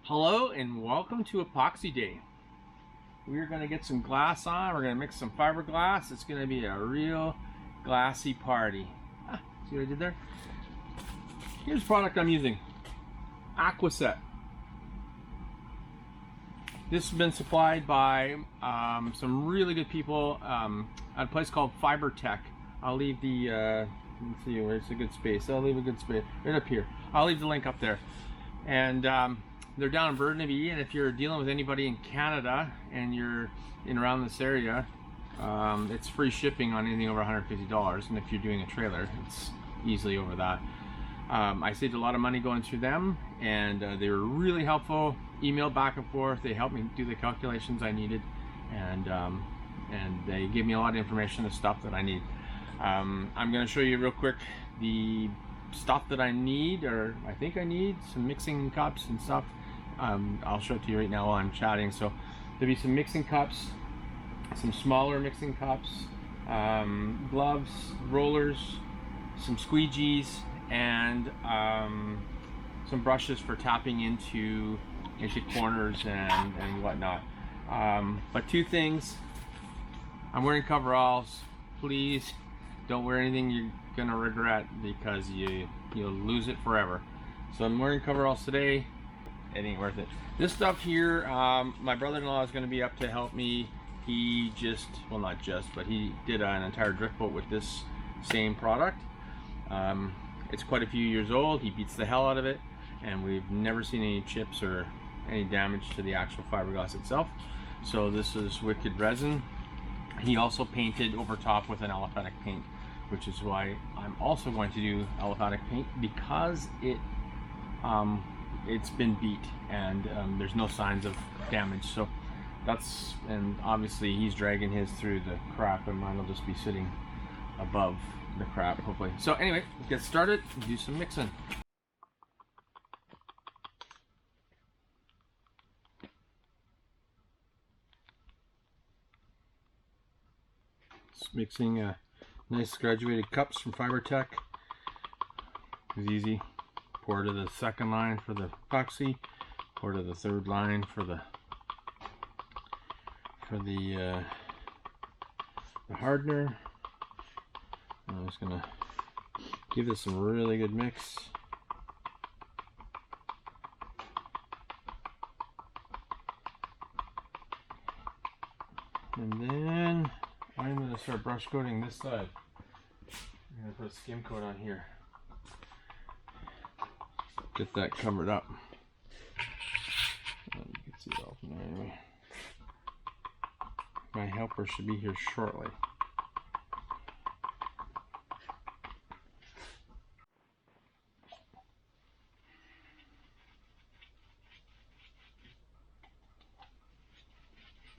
Hello and welcome to Epoxy Day. We're going to get some glass on. We're going to mix some fiberglass. It's going to be a real glassy party. See what I did there? Here's the product I'm using. Aquaset. This has been supplied by some really good people at a place called Fibertech. I'll leave the, let's see, where's a good space? I'll leave a good space right up here. I'll leave the link up there. And they're down in Burnaby, and if you're dealing with anybody in Canada and you're in around this area, it's free shipping on anything over $150, and if you're doing a trailer, it's easily over that. I saved a lot of money going through them, and they were really helpful. Emailed back and forth. They helped me do the calculations I needed, and they gave me a lot of information, the stuff that I need. I'm going to show you real quick the stuff that I need, or I think I need, some mixing cups and stuff. I'll show it to you right now while I'm chatting. So there'll be some mixing cups, some smaller mixing cups, gloves, rollers, some squeegees, and some brushes for tapping into corners and whatnot. But two things: I'm wearing coveralls. Please don't wear anything you're gonna regret, because you'll lose it forever. So I'm wearing coveralls today. It ain't worth it. This stuff here, my brother-in-law is going to be up to help me. He just, well, not just, but he did an entire drift boat with this same product. It's quite a few years old. He beats the hell out of it, and we've never seen any chips or any damage to the actual fiberglass itself. So this is wicked resin. He also painted over top with an aliphatic paint, which is why I'm also going to do aliphatic paint, because it's been beat and there's no signs of damage. So that's, and obviously he's dragging his through the crap, and mine will just be sitting above the crap, hopefully. So anyway, let's get started and do some mixing. Just mixing nice graduated cups from Fibertech. It was easy. Pour to the second line for the epoxy, pour to the third line for the hardener. I'm just gonna give this some really good mix. And then I'm gonna start brush coating this side. I'm gonna put a skim coat on here. Get that covered up. You can see it all from there anyway. My helper should be here shortly.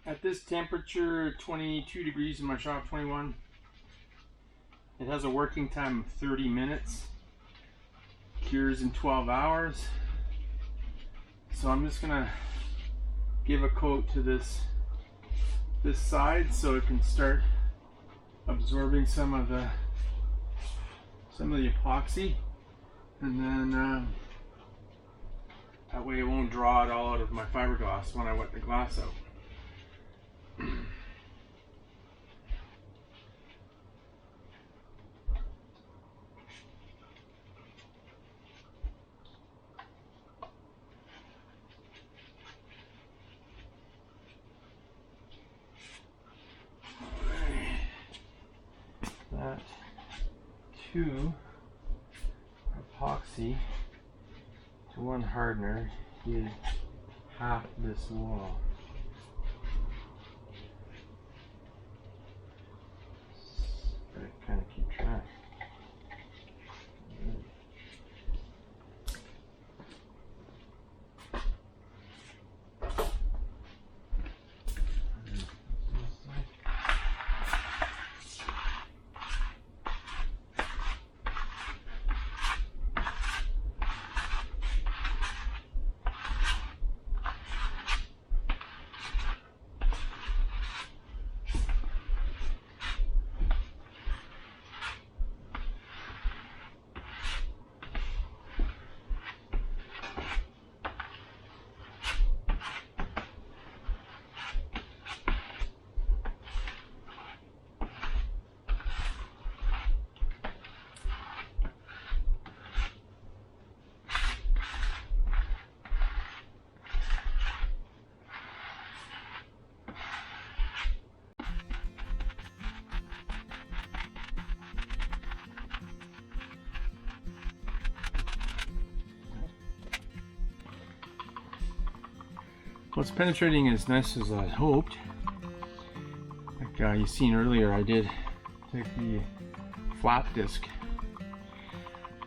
At this temperature, 22 degrees in my shop, 21. It has a working time of 30 minutes. Cures in 12 hours. So I'm just gonna give a coat to this side so it can start absorbing some of the epoxy, and then that way it won't draw it all out of my fiberglass when I wet the glass out. That to epoxy to one hardener is half this wall. Gotta kind of keep track. Well, it's penetrating as nice as I hoped. Like you seen earlier, I did take the flat disc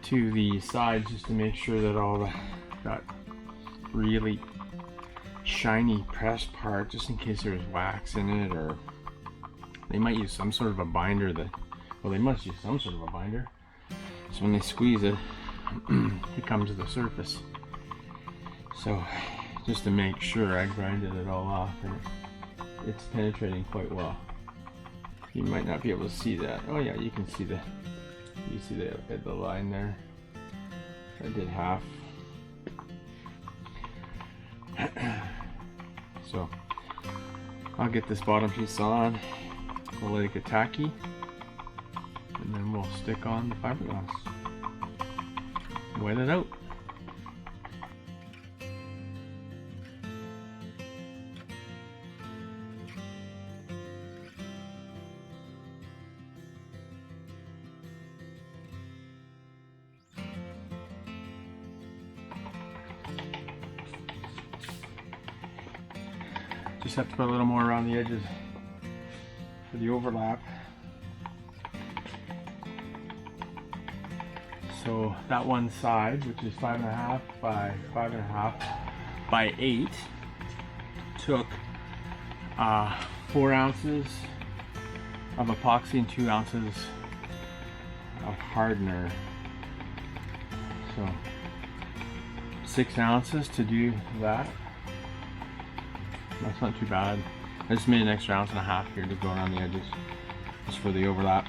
to the sides just to make sure that all the got really shiny pressed part, just in case there's wax in it, or they might use some sort of a binder that, well, they must use some sort of a binder, so when they squeeze it, it comes to the surface. So just to make sure, I grinded it all off, and it's penetrating quite well. You might not be able to see that. Oh yeah, you can see the line there. I did half. So I'll get this bottom piece on. We'll let it get tacky, and then we'll stick on the fiberglass. Wet it out. Just have to put a little more around the edges for the overlap. So that one side, which is 5.5 by 5.5 by 8, took 4 ounces of epoxy and 2 ounces of hardener. So 6 ounces to do that. That's not too bad. I just made an extra 1.5 ounces here to go around the edges, just for the overlap.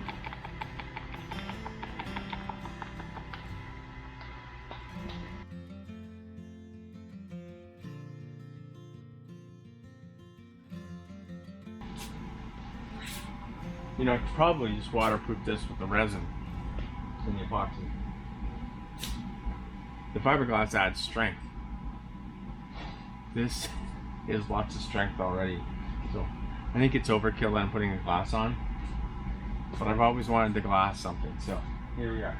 You know, I could probably just waterproof this with the resin and the epoxy. The fiberglass adds strength. This is lots of strength already, so I think it's overkill that I'm putting the glass on, but I've always wanted to glass something, so here we are.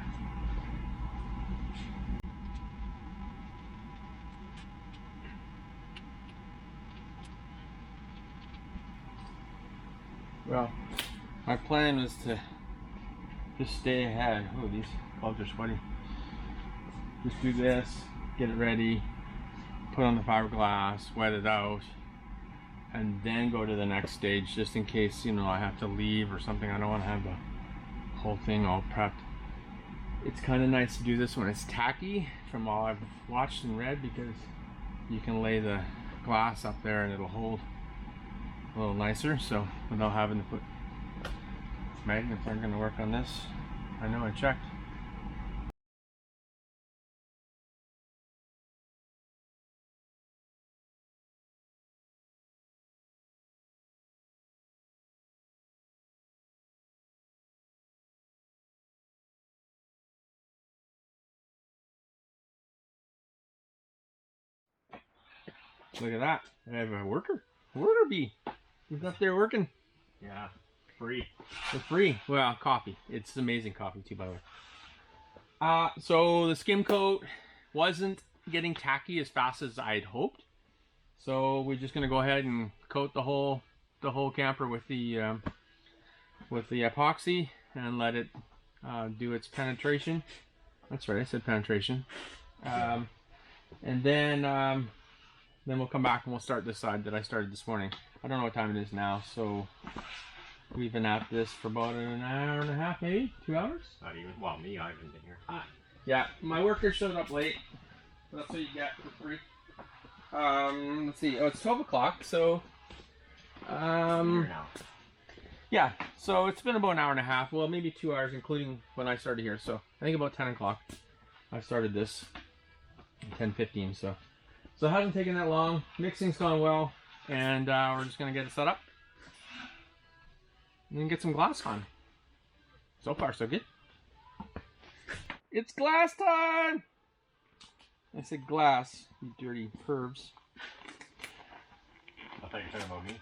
Well, my plan was to just stay ahead. Oh, these gloves are sweaty. Just do this, get it ready, put on the fiberglass, wet it out, and then go to the next stage, just in case, you know, I have to leave or something. I don't want to have the whole thing all prepped. It's kind of nice to do this when it's tacky, from all I've watched and read, because you can lay the glass up there and it'll hold a little nicer, so without having to put magnets. Aren't going to work on this. I know, I checked. Look at that. I have a worker bee. He's up there working. Yeah, free. For free. Well, coffee. It's amazing coffee too, by the way. So the skim coat wasn't getting tacky as fast as I'd hoped. So we're just gonna go ahead and coat the whole camper with the epoxy and let it do its penetration. That's right, I said penetration. And then we'll come back and we'll start this side that I started this morning. I don't know what time it is now, so we've been at this for about an hour and a half, maybe 2 hours. Not even. Well, me, I haven't been here. Yeah, my worker showed up late. That's what you get for free. Let's see. Oh, it's 12 o'clock, so Here now. yeah. So it's been about an hour and a half. Well, maybe 2 hours, including when I started here. So I think about 10 o'clock. I started this. 10:15. So it hasn't taken that long. Mixing's gone well, and we're just gonna get it set up and then get some glass on. So far, so good. It's glass time! I said glass, you dirty pervs. I thought you were talking about me.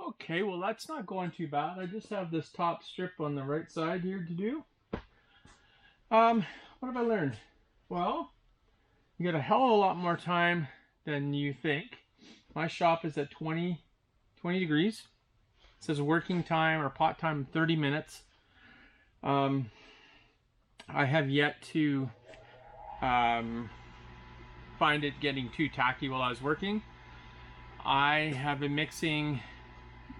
Okay, well that's not going too bad. I just have this top strip on the right side here to do. What have I learned? Well, you get a hell of a lot more time than you think. My shop is at 20 degrees. It says working time or pot time 30 minutes. I have yet to find it getting too tacky while I was working. I have been mixing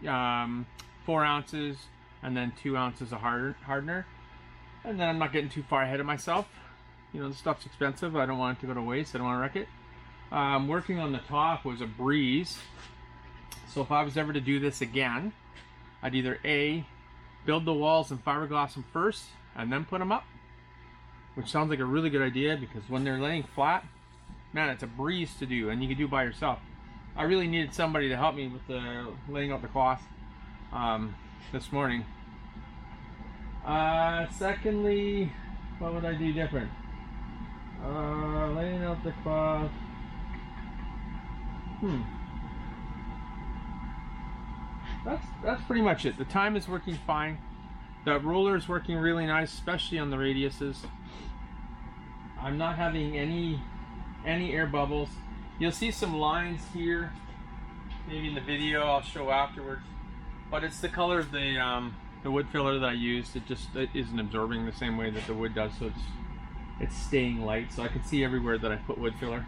4 ounces and then 2 ounces of hardener, and then I'm not getting too far ahead of myself. You know, the stuff's expensive. I don't want it to go to waste. I don't want to wreck it. Working on the top was a breeze. So if I was ever to do this again, I'd either A, build the walls and fiberglass them first and then put them up, which sounds like a really good idea because when they're laying flat, man, it's a breeze to do, and you can do it by yourself. I really needed somebody to help me with the laying out the cloth this morning. Secondly, what would I do different? Laying out the cloth. That's pretty much it. The time is working fine. The roller is working really nice, especially on the radiuses. I'm not having any air bubbles. You'll see some lines here, maybe in the video I'll show afterwards. But it's the color of the wood filler that I used. It isn't absorbing the same way that the wood does, so it's staying light. So I can see everywhere that I put wood filler.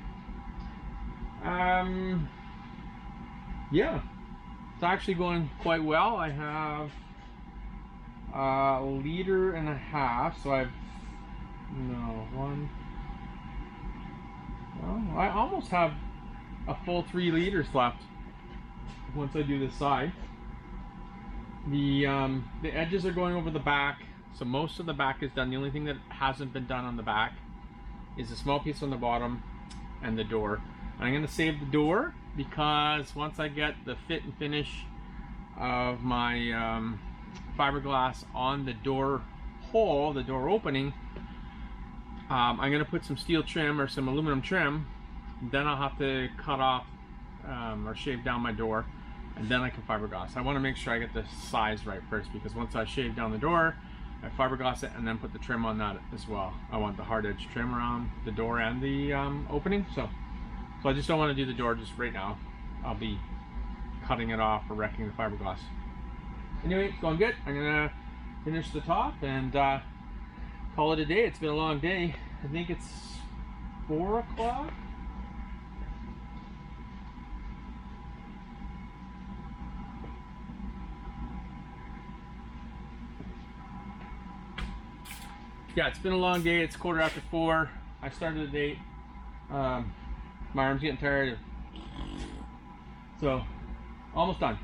Yeah, it's actually going quite well. I have a liter and a half, so I almost have a full 3 liters left once I do this side. The edges are going over the back, so most of the back is done. The only thing that hasn't been done on the back is a small piece on the bottom and the door. I'm going to save the door because once I get the fit and finish of my fiberglass on the door hole, the door opening, I'm going to put some steel trim or some aluminum trim. Then I'll have to cut off or shave down my door, and then I can fiberglass. I want to make sure I get the size right first, because once I shave down the door, I fiberglass it and then put the trim on that as well. I want the hard edge trim around the door and the opening. So I just don't want to do the door just right now. I'll be cutting it off or wrecking the fiberglass. Anyway, it's going good. I'm gonna finish the top and call it a day. It's been a long day. I think it's 4 o'clock. Yeah, it's been a long day. It's 4:15. I started at 8. My arm's getting tired. So, almost done.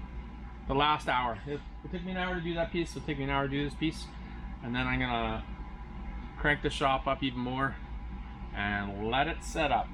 The last hour. It took me an hour to do that piece. It'll take me an hour to do this piece. And then I'm gonna crank the shop up even more and let it set up.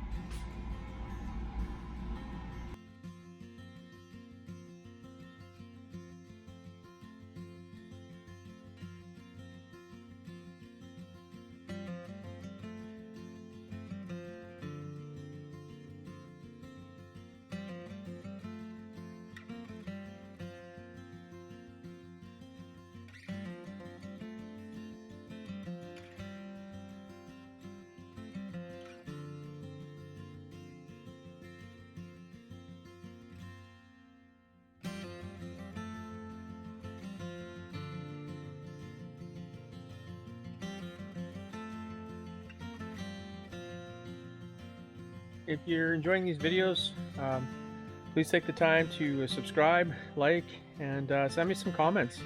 If you're enjoying these videos, please take the time to subscribe, like, and send me some comments.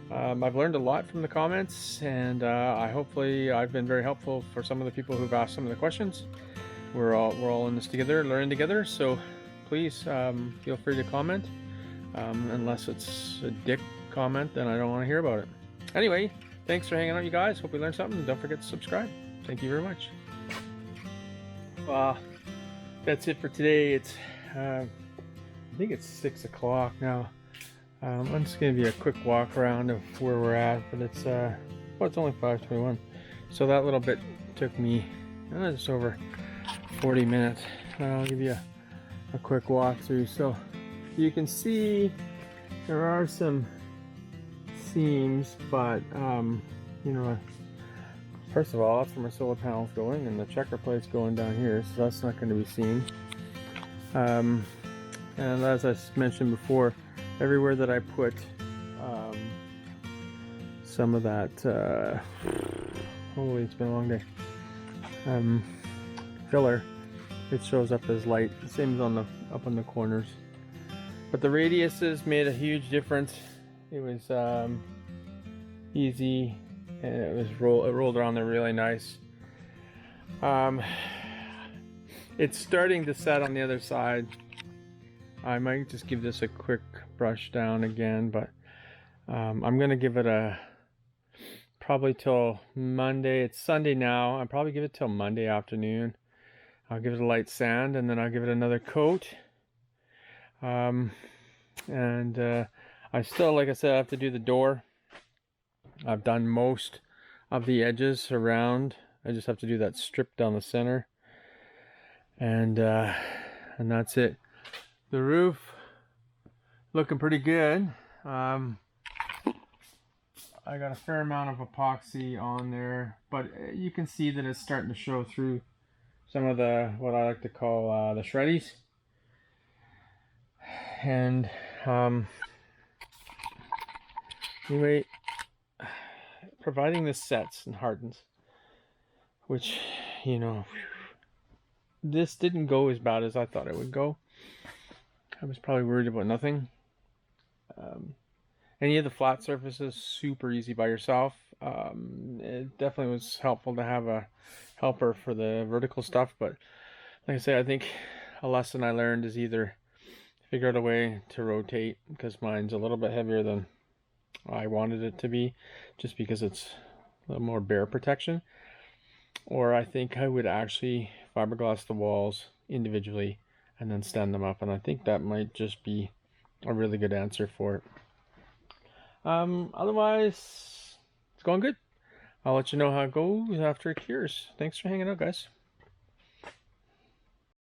I've learned a lot from the comments, and hopefully I've been very helpful for some of the people who've asked some of the questions. We're all in this together, learning together, so please feel free to comment. Unless it's a dick comment, then I don't want to hear about it. Anyway, thanks for hanging out, you guys. Hope you learned something. Don't forget to subscribe. Thank you very much. That's it for today. It's I think it's 6 o'clock now. I'm just going to be a quick walk around of where we're at, but it's it's only 5:21, so that little bit took me just over 40 minutes. I'll give you a quick walk through. So you can see There are some seams, but you know, first of all, that's where my solar panel's going, and the checker plate's going down here, so that's not going to be seen. And as I mentioned before, everywhere that I put some of that, holy, it's been a long day, filler, it shows up as light. Same as on the up on the corners. But the radiuses made a huge difference. It was easy, and it rolled around there really nice. It's starting to set on the other side. I might just give this a quick brush down again, but I'm gonna give it a probably till Monday. It's Sunday now. I'll probably give it till Monday afternoon. I'll give it a light sand, and then I'll give it another coat. I still, like I said, I have to do the door. I've done most of the edges around. I just have to do that strip down the center, and that's it. The roof looking pretty good. I got a fair amount of epoxy on there, but you can see that it's starting to show through some of the, what I like to call the shreddies. And anyway, providing this sets and hardens, which, you know, this didn't go as bad as I thought it would go. I was probably worried about nothing. Any of the flat surfaces, super easy by yourself. It definitely was helpful to have a helper for the vertical stuff, but like I say, I think a lesson I learned is either figure out a way to rotate, because mine's a little bit heavier than I wanted it to be, just because it's a little more bear protection, or I think I would actually fiberglass the walls individually and then stand them up, and I think that might just be a really good answer for it. Otherwise, it's going good. I'll let you know how it goes after it cures. Thanks for hanging out, guys.